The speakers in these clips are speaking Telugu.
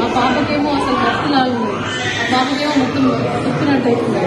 ఆ పాపకేమో అసలు భక్తులాగా ఉంది, ఆ పాపకేమో మొత్తం చెప్తున్నట్టయితుంది.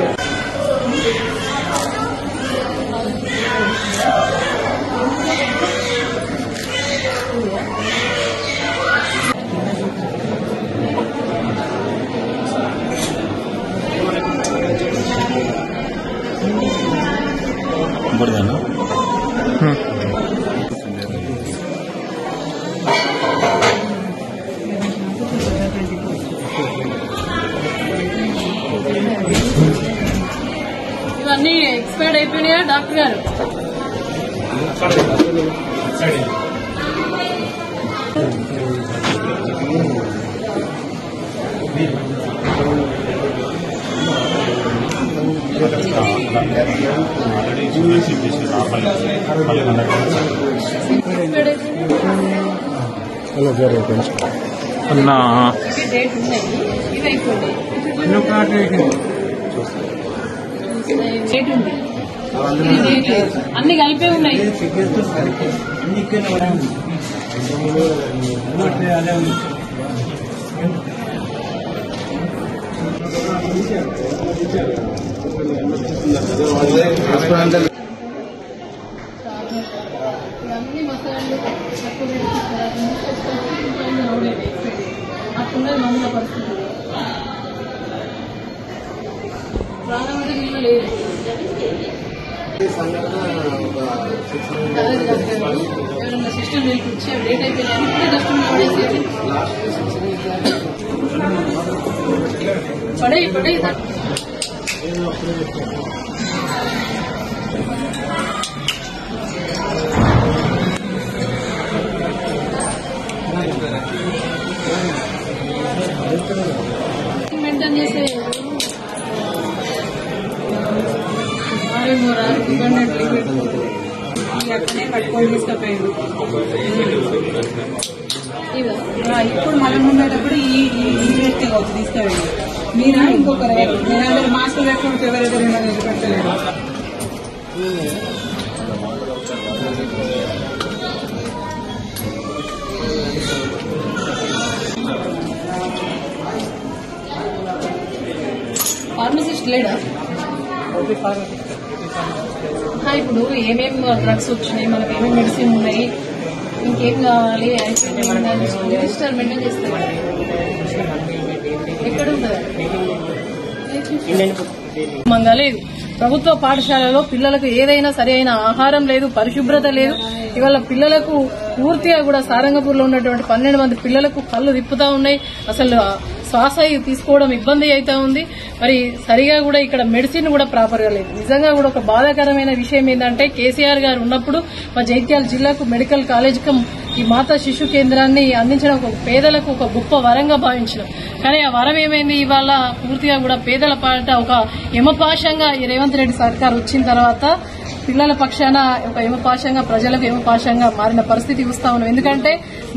ఇవన్నీ ఎక్స్పైర్డ్ అయిపోయినాయా డాక్టర్ గారు? డేట్ ఉన్నాయి, ఇవి అయిపోయింది. డేట్ ఉంది, ఇది డేట్ లేదు, అన్ని కలిపే ఉన్నాయి. అన్ని మసాలాలు అట్లున్నది మందుల పరిస్థితి. ప్రాణానికి విలువ లేదు. ఎవరన్నా సిస్టమ్ నేర్పించి డేట్ అయిపోయినా ఇప్పుడే కష్టం పడే మెయింటైన్ చేసే అక్కడే పట్టుకొని తీసుకుపోయాడు. ఇప్పుడు మనం ఉండేటప్పుడు ఈ యూనివర్సిటీ వచ్చి తీసుకెళ్ళండి. మీరా ఇంకొకరు నేను మాస్టర్ అకౌంట్ ఎవరైతే పెట్టలేదు. ఫార్మసిస్ట్ లేడా? ఇప్పుడు ఏమేమి డ్రగ్స్ వచ్చినాయి, మనకి ఏమేమి మెడిసిన్ ఉన్నాయి, ఇంకేం కావాలి రిజిస్టర్ మెయింటైన్ చేస్తారు. ఎక్కడ ఉంటుంది మంగా లేదు. ప్రభుత్వ పాఠశాలలో పిల్లలకు ఏదైనా సరైన ఆహారం లేదు, పరిశుభ్రత లేదు. ఇవాళ పిల్లలకు పూర్తిగా కూడా సారంగపూర్లో ఉన్నటువంటి 12 మంది పిల్లలకు కళ్ళు తిప్పుతా ఉన్నాయి. అసలు శ్వాస తీసుకోవడం ఇబ్బంది అవుతా ఉంది. మరి సరిగా కూడా ఇక్కడ మెడిసిన్ కూడా ప్రాపర్ గా లేదు. నిజంగా కూడా ఒక బాధాకరమైన విషయం ఏంటంటే కేసీఆర్ గారు ఉన్నప్పుడు మా జగిత్యాల జిల్లాకు మెడికల్ కాలేజ్ ఈ మాతా శిశు కేంద్రాన్ని అందించడం ఒక పేదలకు ఒక గొప్ప వరంగా భావించడం. కానీ ఆ వరం ఏమైంది? ఇవాళ పూర్తిగా కూడా పేదల పాట ఒక యమపాశంగా ఈ రేవంత్ రెడ్డి సర్కార్ వచ్చిన తర్వాత పిల్లల పక్షాన ఒక యమపాశంగా, ప్రజలకు యమపాశంగా మారిన పరిస్థితి చూస్తా ఉన్నాం. ఎందుకంటే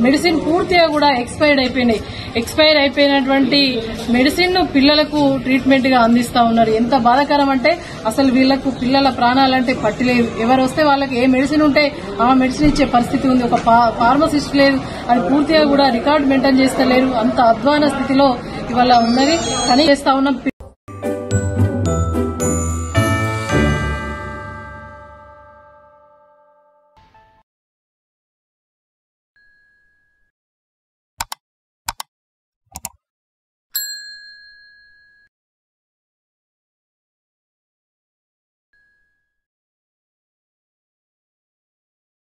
మెడిసిన్ పూర్తిగా కూడా ఎక్స్పైర్డ్ అయిపోయినాయి. ఎక్స్పైర్ అయిపోయినటువంటి మెడిసిన్ పిల్లలకు ట్రీట్మెంట్ గా అందిస్తా ఉన్నారు. ఎంత బాధాకరం అంటే అసలు వీళ్లకు పిల్లల ప్రాణాలంటే పట్టిలేదు. ఎవరు వస్తే వాళ్ళకి ఏ మెడిసిన్ ఉంటే ఆ మెడిసిన్ ఇచ్చే పరిస్థితి ఉంది. ఒక ఫార్మసిస్ట్ లేదు, అది పూర్తిగా కూడా రికార్డు మెయింటైన్ చేస్తలేరు. అంత అధ్వాన స్థితిలో ఇవాళ ఉన్నది. కానీ చేస్తా ఉన్నాం.